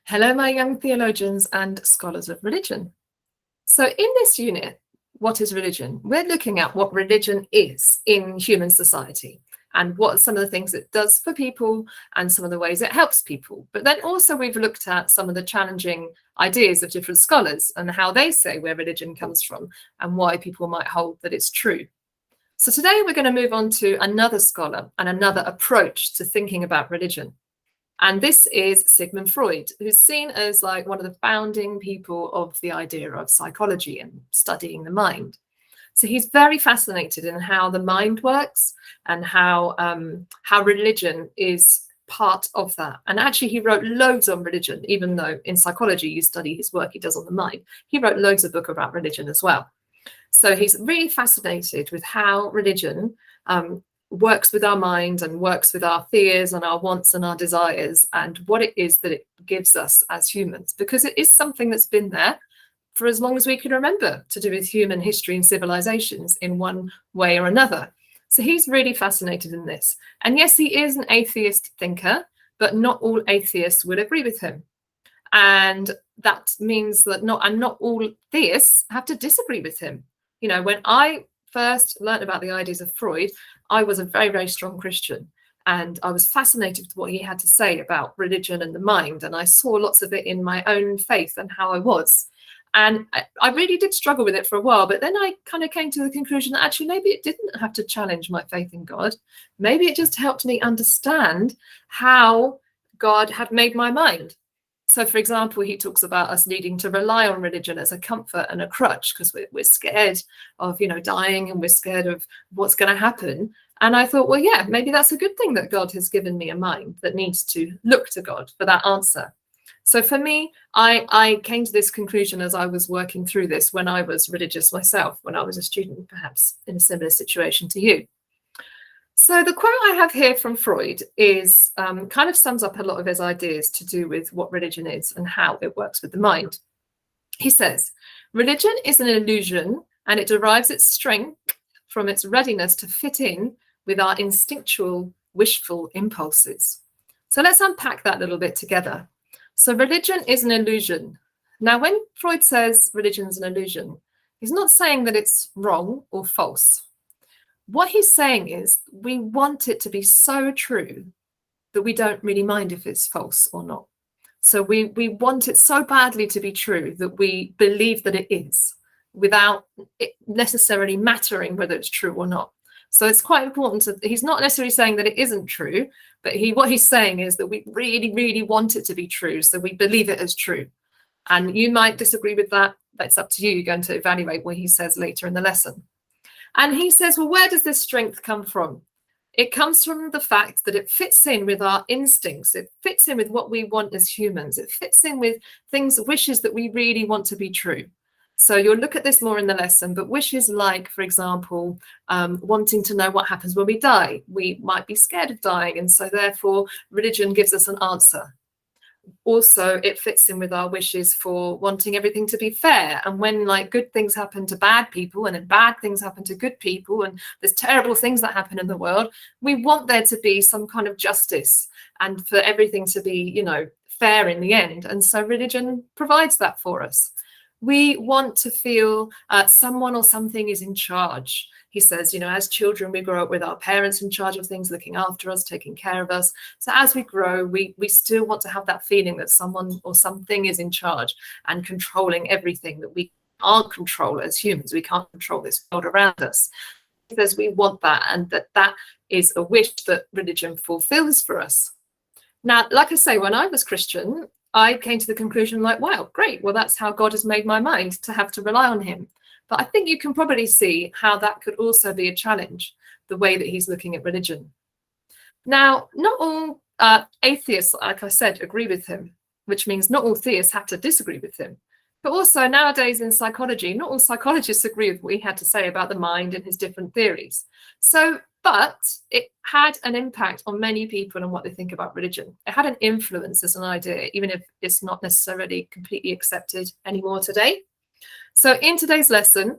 Hello, my young theologians and scholars of religion. So in this unit, What is Religion? We're looking at what religion is in human society and what are some of the things it does for people and some of the ways it helps people. But then also we've looked at some of the challenging ideas of different scholars and how they say where religion comes from and why people might hold that it's true. So today we're going to move on to another scholar and another approach to thinking about religion. And this is Sigmund Freud, who's seen as like one of the founding people of the idea of psychology and studying the mind. So he's very fascinated in how the mind works and how religion is part of that. And actually, he wrote loads on religion, even though in psychology you study his work he does on the mind. He wrote loads of books about religion as well. So he's really fascinated with how religion works with our mind and works with our fears and our wants and our desires and what it is that it gives us as humans, because it is something that's been there for as long as we can remember, to do with human history and civilizations in one way or another. So he's really fascinated in this. And yes, he is an atheist thinker, but not all atheists would agree with him. And that means that not all theists have to disagree with him. You know, when I first learned about the ideas of Freud, I was a very, very strong Christian. And I was fascinated with what he had to say about religion and the mind. And I saw lots of it in my own faith and how I was. And I really did struggle with it for a while. But then I kind of came to the conclusion that actually maybe it didn't have to challenge my faith in God. Maybe it just helped me understand how God had made my mind. So, for example, he talks about us needing to rely on religion as a comfort and a crutch because we're scared of, dying, and we're scared of what's going to happen. And I thought, well, yeah, maybe that's a good thing that God has given me a mind that needs to look to God for that answer. So for me, I came to this conclusion as I was working through this when I was religious myself, when I was a student, perhaps in a similar situation to you. So the quote I have here from Freud is kind of sums up a lot of his ideas to do with what religion is and how it works with the mind. He says, religion is an illusion and it derives its strength from its readiness to fit in with our instinctual, wishful impulses. So let's unpack that a little bit together. So religion is an illusion. Now, when Freud says religion is an illusion, he's not saying that it's wrong or false. What he's saying is we want it to be so true that we don't really mind if it's false or not. So we want it so badly to be true that we believe that it is without it necessarily mattering whether it's true or not. So it's quite important. He's not necessarily saying that it isn't true, but what he's saying is that we really, really want it to be true. So we believe it as true. And you might disagree with that. That's up to you. You're going to evaluate what he says later in the lesson. And he says, well, where does this strength come from? It comes from the fact that it fits in with our instincts. It fits in with what we want as humans. It fits in with wishes that we really want to be true. So you'll look at this more in the lesson, but wishes like, for example, wanting to know what happens when we die. We might be scared of dying, and so therefore religion gives us an answer. Also, it fits in with our wishes for wanting everything to be fair. And when good things happen to bad people and then bad things happen to good people and there's terrible things that happen in the world, we want there to be some kind of justice and for everything to be, fair in the end. And so religion provides that for us. We want to feel someone or something is in charge. He says, as children, we grow up with our parents in charge of things, looking after us, taking care of us. So as we grow, we still want to have that feeling that someone or something is in charge and controlling everything that we can't control as humans. We can't control this world around us. He says we want that, and that is a wish that religion fulfills for us. Now, like I say, when I was Christian, I came to the conclusion wow, great. Well, that's how God has made my mind, to have to rely on him. But I think you can probably see how that could also be a challenge, the way that he's looking at religion. Now, not all atheists, like I said, agree with him, which means not all theists have to disagree with him. But also nowadays in psychology, not all psychologists agree with what he had to say about the mind and his different theories. But it had an impact on many people and what they think about religion. It had an influence as an idea, even if it's not necessarily completely accepted anymore today. So in today's lesson,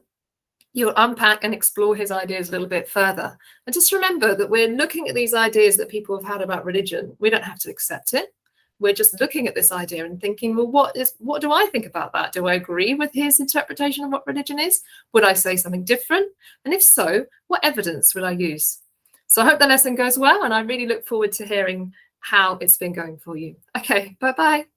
you'll unpack and explore his ideas a little bit further. And just remember that we're looking at these ideas that people have had about religion. We don't have to accept it. we're just looking at this idea and thinking, well, what do I think about that? Do I agree with his interpretation of what religion is? Would I say something different? And if so, what evidence would I use? So I hope the lesson goes well, and I really look forward to hearing how it's been going for you. Okay, bye-bye.